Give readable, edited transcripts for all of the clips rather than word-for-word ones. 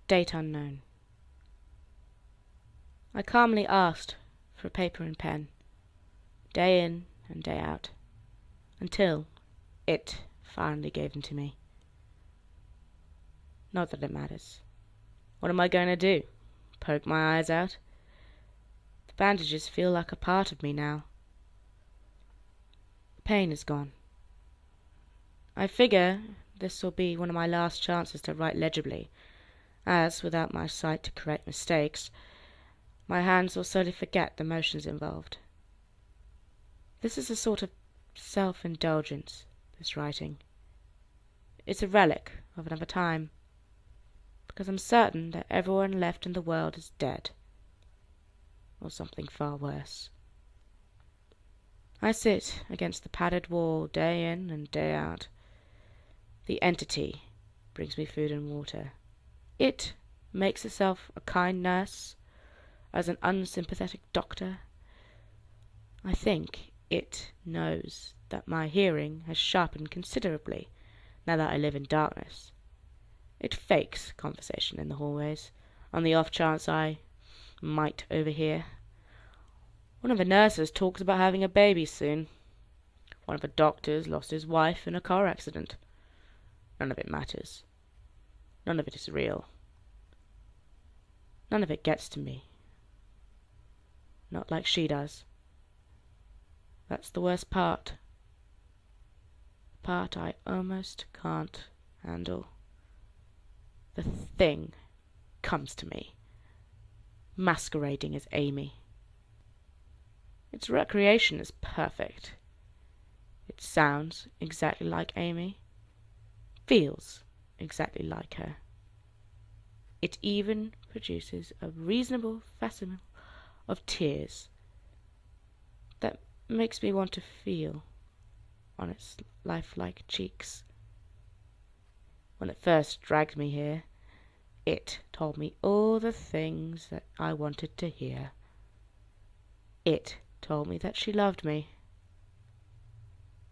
Date unknown. I calmly asked for paper and pen, day in and day out, until it finally gave them to me. Not that it matters. What am I going to do? Poke my eyes out? The bandages feel like a part of me now. The pain is gone. I figure this will be one of my last chances to write legibly, as, without my sight to correct mistakes, my hands will slowly forget the motions involved. This is a sort of self-indulgence, this writing. It's a relic of another time, because I'm certain that everyone left in the world is dead, or something far worse. I sit against the padded wall day in and day out. The entity brings me food and water. It makes itself a kind nurse, as an unsympathetic doctor. I think it knows that my hearing has sharpened considerably now that I live in darkness. It fakes conversation in the hallways, on the off chance I might overhear. One of the nurses talks about having a baby soon. One of the doctors lost his wife in a car accident. None of it matters. None of it is real. None of it gets to me. Not like she does. That's the worst part. The part I almost can't handle. The thing comes to me, masquerading as Amy. Its recreation is perfect. It sounds exactly like Amy, feels exactly like her. It even produces a reasonable facsimile of tears that makes me want to feel on its lifelike cheeks. When it first dragged me here, it told me all the things that I wanted to hear. It told me that she loved me,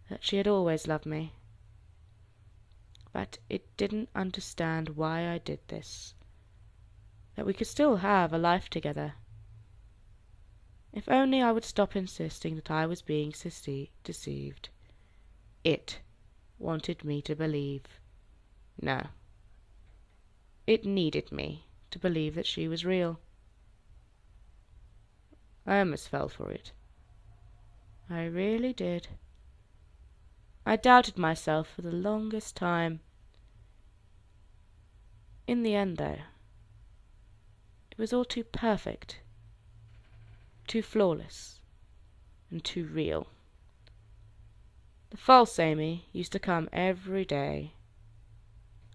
that she had always loved me, but it didn't understand why I did this, that we could still have a life together. If only I would stop insisting that I was being deceived. It wanted me to believe. No. It needed me to believe that she was real. I almost fell for it. I really did. I doubted myself for the longest time. In the end, though, it was all too perfect, too flawless, and too real. The false Amy used to come every day,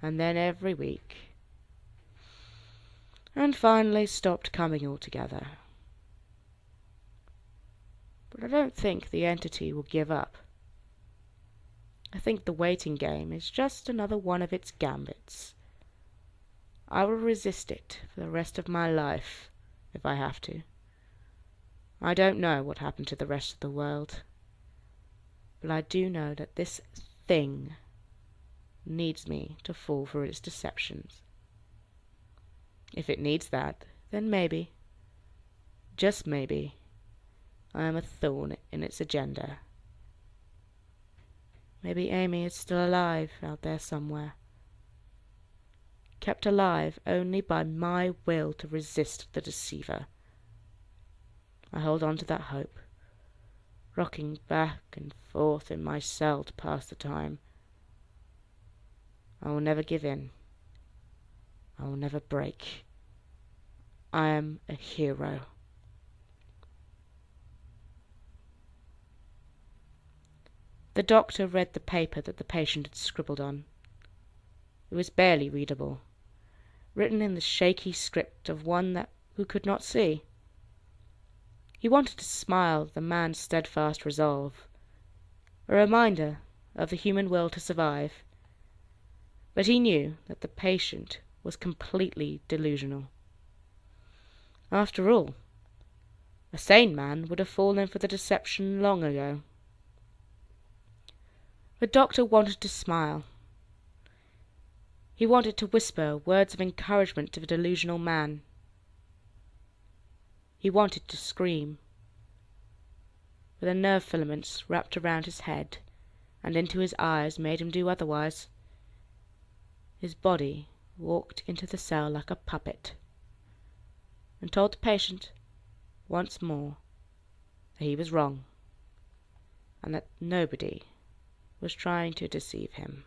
and then every week, and finally stopped coming altogether. But I don't think the entity will give up. I think the waiting game is just another one of its gambits. I will resist it for the rest of my life, if I have to. I don't know what happened to the rest of the world, but I do know that this thing needs me to fall for its deceptions. If it needs that, then maybe, just maybe, I am a thorn in its agenda. Maybe Amy is still alive out there somewhere, kept alive only by my will to resist the deceiver. I hold on to that hope, rocking back and forth in my cell to pass the time. I will never give in. I will never break. I am a hero. The doctor read the paper that the patient had scribbled on. It was barely readable, written in the shaky script of one who could not see. He wanted to smile at the man's steadfast resolve, a reminder of the human will to survive, but he knew that the patient was completely delusional. After all, a sane man would have fallen for the deception long ago. The doctor wanted to smile. He wanted to whisper words of encouragement to the delusional man. He wanted to scream, but the nerve filaments wrapped around his head and into his eyes made him do otherwise. His body walked into the cell like a puppet, and told the patient once more that he was wrong, and that nobody was trying to deceive him.